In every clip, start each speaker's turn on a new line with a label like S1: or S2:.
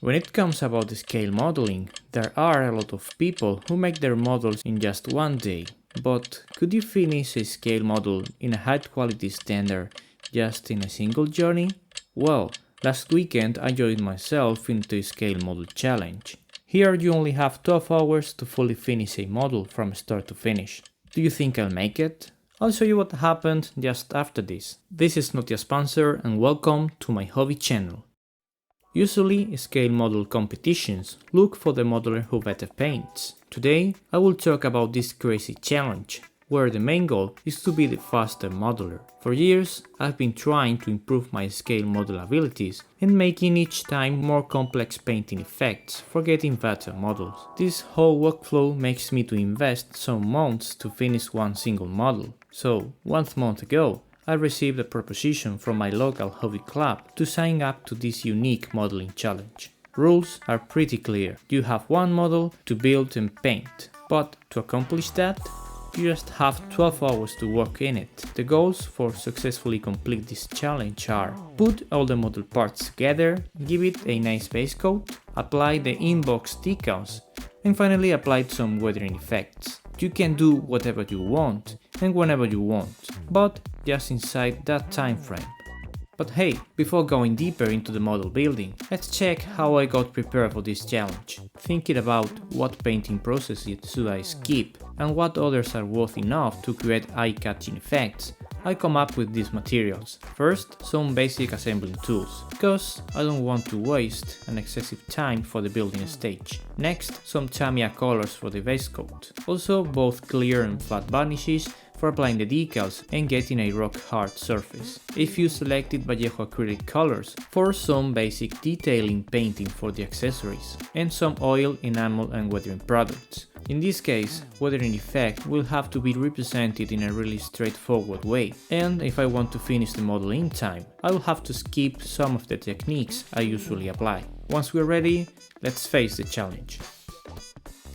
S1: When it comes about the scale modeling, there are a lot of people who make their models in just one day. But could you finish a scale model in a high quality standard just in a single journey? Well, last weekend I joined myself into a scale model challenge. Here you only have 12 hours to fully finish a model from start to finish. Do you think I'll make it? I'll show you what happened just after this. This is Notjustpanzer and welcome to my hobby channel. Usually, scale model competitions look for the modeler who better paints. Today, I will talk about this crazy challenge, where the main goal is to be the faster modeler. For years, I've been trying to improve my scale model abilities and making each time more complex painting effects for getting better models. This whole workflow makes me to invest some months to finish one single model. So, 1 month ago, I received a proposition from my local hobby club to sign up to this unique modeling challenge. Rules are pretty clear. You have one model to build and paint, but to accomplish that, you just have 12 hours to work in it. The goals for successfully complete this challenge are: put all the model parts together, give it a nice base coat, apply the inbox decals, and finally apply some weathering effects. You can do whatever you want and whenever you want, but just inside that time frame. But hey, before going deeper into the model building, let's check how I got prepared for this challenge. Thinking about what painting processes should I skip and what others are worth enough to create eye-catching effects, I come up with these materials. First, some basic assembling tools, because I don't want to waste an excessive time for the building stage. Next, some Tamiya colors for the base coat. Also, both clear and flat varnishes for applying the decals and getting a rock-hard surface. A few selected Vallejo acrylic colors for some basic detailing painting for the accessories, and some oil, enamel and weathering products. In this case, weathering effect will have to be represented in a really straightforward way, and if I want to finish the model in time, I will have to skip some of the techniques I usually apply. Once we're ready, let's face the challenge.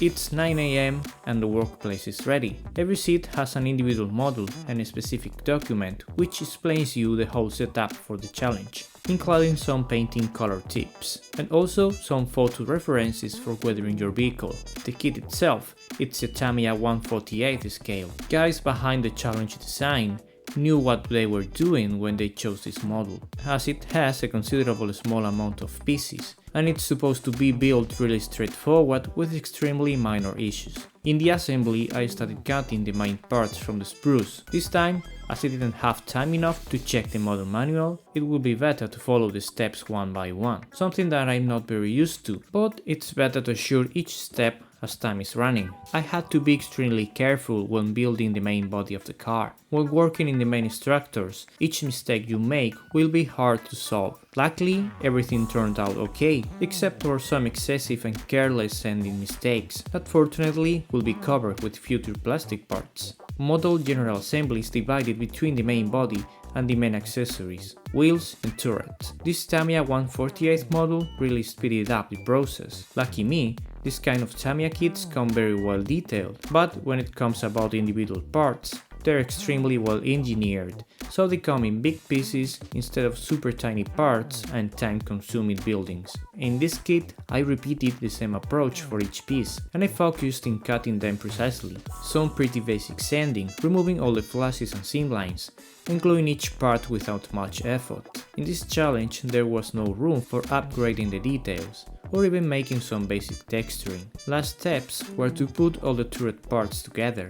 S1: It's 9 AM and the workplace is ready. Every seat has an individual model and a specific document which explains you the whole setup for the challenge, including some painting color tips, and also some photo references for weathering your vehicle. The kit itself, it's a Tamiya 1/48 scale. Guys behind the challenge design knew what they were doing when they chose this model, as it has a considerable small amount of pieces, and it's supposed to be built really straightforward with extremely minor issues. In the assembly, I started cutting the main parts from the spruce. This time, as I didn't have time enough to check the model manual, it would be better to follow the steps one by one, something that I'm not very used to, but it's better to assure each step as time is running. I had to be extremely careful when building the main body of the car. When working in the main structures, each mistake you make will be hard to solve. Luckily, everything turned out okay, except for some excessive and careless sanding mistakes that fortunately will be covered with future plastic parts. Model general assembly is divided between the main body and the main accessories, wheels and turret. This Tamiya 1/48 model really speeded up the process. Lucky me, this kind of Tamiya kits come very well detailed, but when it comes about individual parts, they're extremely well engineered, so they come in big pieces instead of super tiny parts and time-consuming buildings. In this kit, I repeated the same approach for each piece, and I focused in cutting them precisely. Some pretty basic sanding, removing all the flashes and seam lines, and gluing each part without much effort. In this challenge, there was no room for upgrading the details, or even making some basic texturing. Last steps were to put all the turret parts together.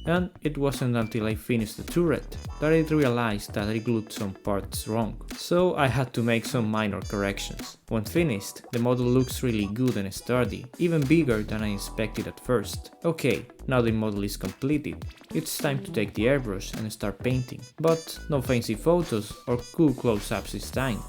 S1: And it wasn't until I finished the turret that I realized that I glued some parts wrong, so I had to make some minor corrections. When finished, the model looks really good and sturdy, even bigger than I expected at first. Okay, now the model is completed, it's time to take the airbrush and start painting, but no fancy photos or cool close-ups this time.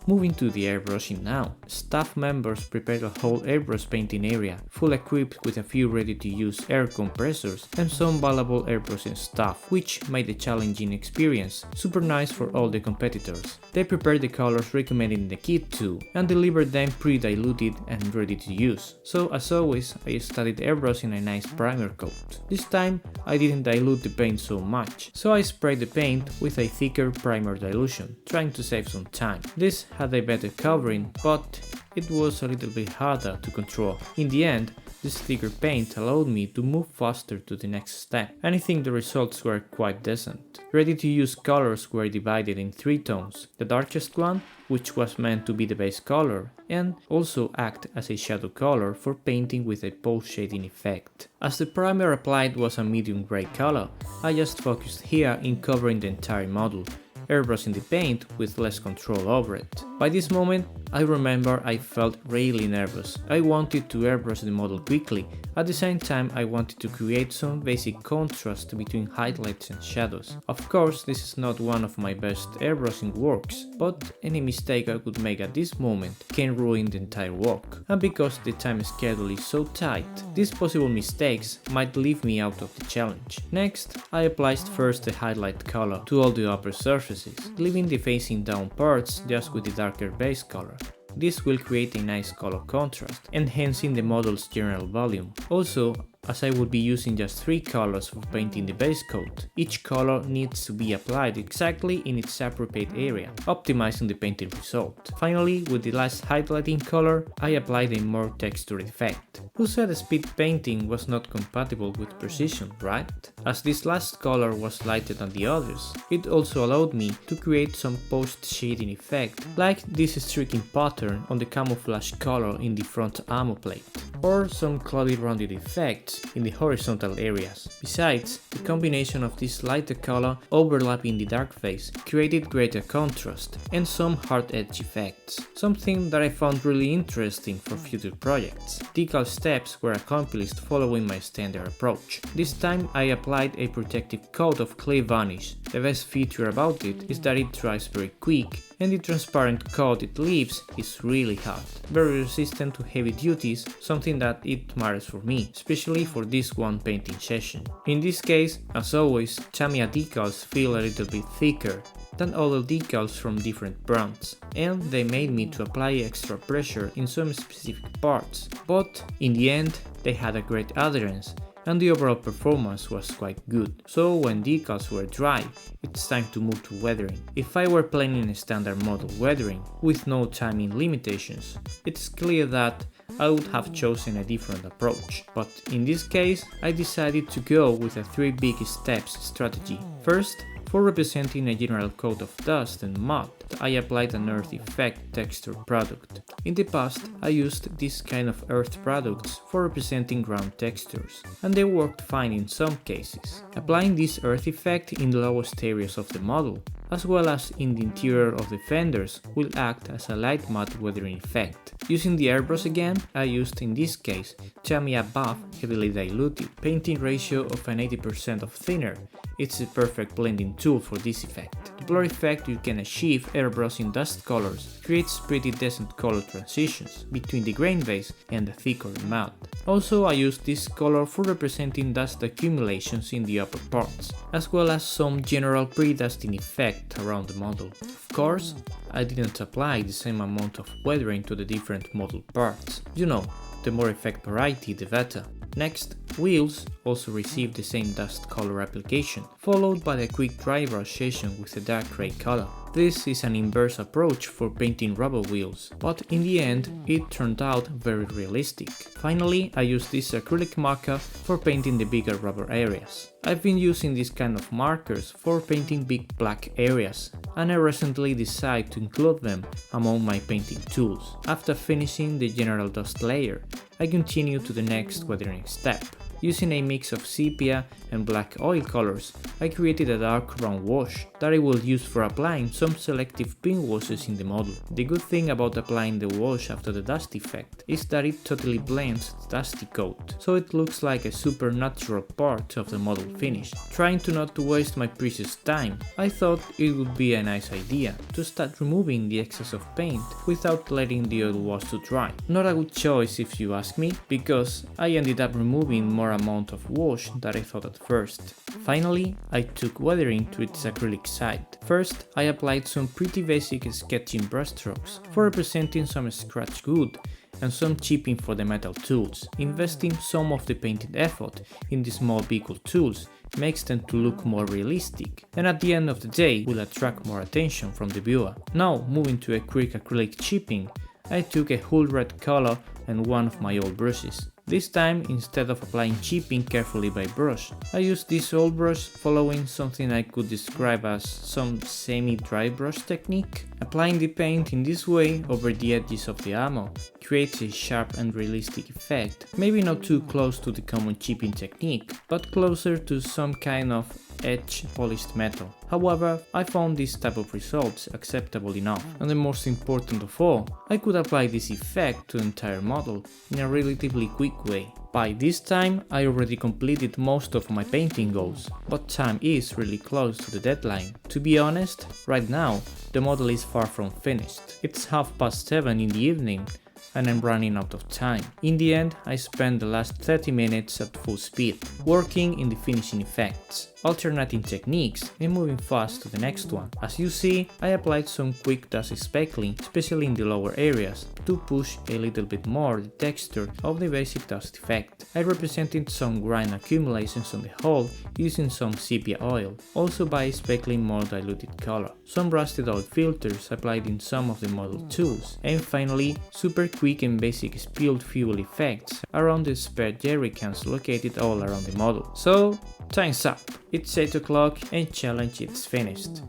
S1: Moving to the airbrushing now, staff members prepared a whole airbrush painting area, full equipped with a few ready-to-use air compressors and some valuable airbrushing stuff, which made the challenging experience super nice for all the competitors. They prepared the colors recommended in the kit too, and delivered them pre-diluted and ready to use. So as always, I started airbrushing a nice primer coat. This time, I didn't dilute the paint so much, so I sprayed the paint with a thicker primer dilution, trying to save some time. This had a better covering, but it was a little bit harder to control. In the end, this thicker paint allowed me to move faster to the next step, and I think the results were quite decent. Ready to use colors were divided in 3 tones, the darkest one, which was meant to be the base color, and also act as a shadow color for painting with a post shading effect. As the primer applied was a medium gray color, I just focused here in covering the entire model, airbrushing the paint with less control over it. By this moment, I remember I felt really nervous. I wanted to airbrush the model quickly, at the same time I wanted to create some basic contrast between highlights and shadows. Of course, this is not one of my best airbrushing works, but any mistake I could make at this moment can ruin the entire work. And because the time schedule is so tight, these possible mistakes might leave me out of the challenge. Next, I applied first the highlight color to all the upper surfaces, leaving the facing down parts just with the darker base color. This will create a nice color contrast, enhancing the model's general volume. Also, as I would be using just 3 colors for painting the base coat, each color needs to be applied exactly in its appropriate area, optimizing the painting result. Finally, with the last highlighting color, I applied a more textured effect. Who said speed painting was not compatible with precision, right? As this last color was lighter than the others, it also allowed me to create some post-shading effect, like this streaking pattern on the camouflage color in the front ammo plate, or some cloudy rounded effects in the horizontal areas. Besides, the combination of this lighter color overlapping the dark face created greater contrast and some hard edge effects, something that I found really interesting for future projects. Decal steps were accomplished following my standard approach. This time I applied a protective coat of clay varnish. The best feature about it is that it dries very quick, and the transparent coat it leaves is really hard, very resistant to heavy duties, something that it matters for me, especially for this one painting session. In this case, as always, Tamiya decals feel a little bit thicker than other decals from different brands, and they made me to apply extra pressure in some specific parts, but in the end they had a great adherence, and the overall performance was quite good. So when decals were dry, it's time to move to weathering. If I were planning a standard model weathering with no timing limitations, it's clear that I would have chosen a different approach, but in this case I decided to go with a 3 big steps strategy. First, for representing a general coat of dust and mud, I applied an earth effect texture product. In the past, I used this kind of earth products for representing ground textures, and they worked fine in some cases. Applying this earth effect in the lowest areas of the model, as well as in the interior of the fenders, will act as a light matte weathering effect. Using the airbrush again, I used in this case Tamiya Buff heavily diluted, painting ratio of an 80% of thinner. It's a perfect blending tool for this effect. The blur effect you can achieve airbrushing dust colors creates pretty decent color transitions between the grain base and the thicker mud. Also, I used this color for representing dust accumulations in the upper parts, as well as some general pre-dusting effect around the model. Of course, I didn't apply the same amount of weathering to the different model parts. You know, the more effect variety the better. Next, wheels also received the same dust color application, followed by a quick dry brush session with a dark gray color. This is an inverse approach for painting rubber wheels, but in the end it turned out very realistic. Finally, I used this acrylic marker for painting the bigger rubber areas. I've been using this kind of markers for painting big black areas, and I recently decided to include them among my painting tools. After finishing the general dust layer, I continue to the next weathering step. Using a mix of sepia and black oil colors, I created a dark brown wash that I will use for applying some selective pink washes in the model. The good thing about applying the wash after the dust effect is that it totally blends the dusty coat, so it looks like a supernatural part of the model finish. Trying to not to waste my precious time, I thought it would be a nice idea to start removing the excess of paint without letting the oil wash to dry. Not a good choice if you ask me, because I ended up removing more amount of wash that I thought at first. Finally, I took weathering to its acrylic side. First, I applied some pretty basic sketching brushstrokes for representing some scratch wood and some chipping for the metal tools. Investing some of the painted effort in the small vehicle tools makes them to look more realistic, and at the end of the day will attract more attention from the viewer. Now, moving to a quick acrylic chipping, I took a whole red color and one of my old brushes. This time, instead of applying chipping carefully by brush, I used this old brush following something I could describe as some semi-dry brush technique. Applying the paint in this way over the edges of the ammo creates a sharp and realistic effect, maybe not too close to the common chipping technique, but closer to some kind of edge polished metal. However, I found this type of results acceptable enough, and the most important of all, I could apply this effect to the entire model in a relatively quick way. By this time, I already completed most of my painting goals, but time is really close to the deadline. To be honest, right now, the model is far from finished. It's 7:30 in the evening, and I'm running out of time. In the end, I spent the last 30 minutes at full speed, working in the finishing effects, alternating techniques and moving fast to the next one. As you see, I applied some quick dust speckling, especially in the lower areas, to push a little bit more the texture of the basic dust effect. I represented some grind accumulations on the hull using some sepia oil, also by speckling more diluted color. Some rusted out filters applied in some of the model tools, and finally, super quick and basic spilled fuel effects around the spare jerry cans located all around the model. So, time's up. It's 8 o'clock and challenge is finished.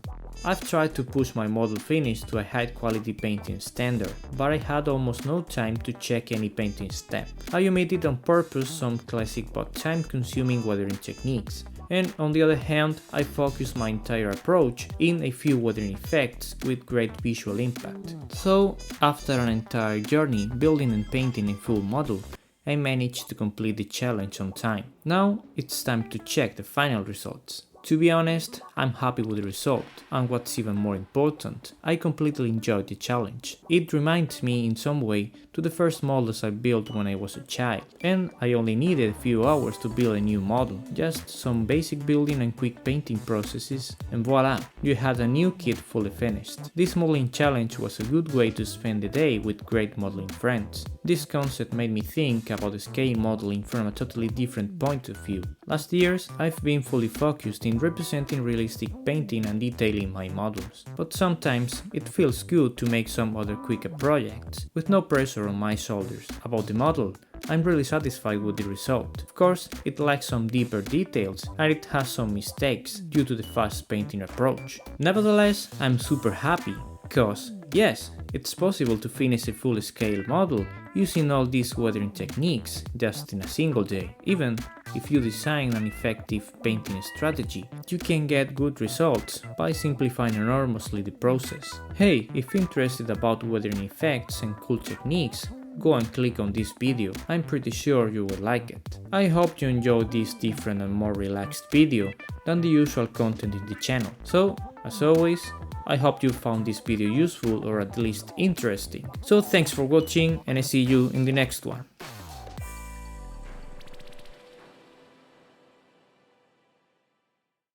S1: I've tried to push my model finish to a high quality painting standard, but I had almost no time to check any painting step. I omitted on purpose some classic but time consuming weathering techniques. And on the other hand, I focused my entire approach in a few weathering effects with great visual impact. So, after an entire journey building and painting a full model, I managed to complete the challenge on time. Now, it's time to check the final results. To be honest, I'm happy with the result, and what's even more important, I completely enjoyed the challenge. It reminds me in some way to the first models I built when I was a child, and I only needed a few hours to build a new model, just some basic building and quick painting processes, and voila, you had a new kit fully finished. This modeling challenge was a good way to spend the day with great modeling friends. This concept made me think about scale modeling from a totally different point of view. Last years, I've been fully focused in representing realistic painting and detailing my models, but sometimes it feels good to make some other quicker projects, with no pressure on my shoulders. About the model, I'm really satisfied with the result. Of course, it lacks some deeper details and it has some mistakes due to the fast painting approach. Nevertheless, I'm super happy, cause yes, it's possible to finish a full-scale model using all these weathering techniques just in a single day. Even if you design an effective painting strategy, you can get good results by simplifying enormously the process. Hey, if interested about weathering effects and cool techniques, go and click on this video, I'm pretty sure you will like it. I hope you enjoyed this different and more relaxed video than the usual content in the channel. So, as always, I hope you found this video useful or at least interesting. So thanks for watching and I see you in the next one.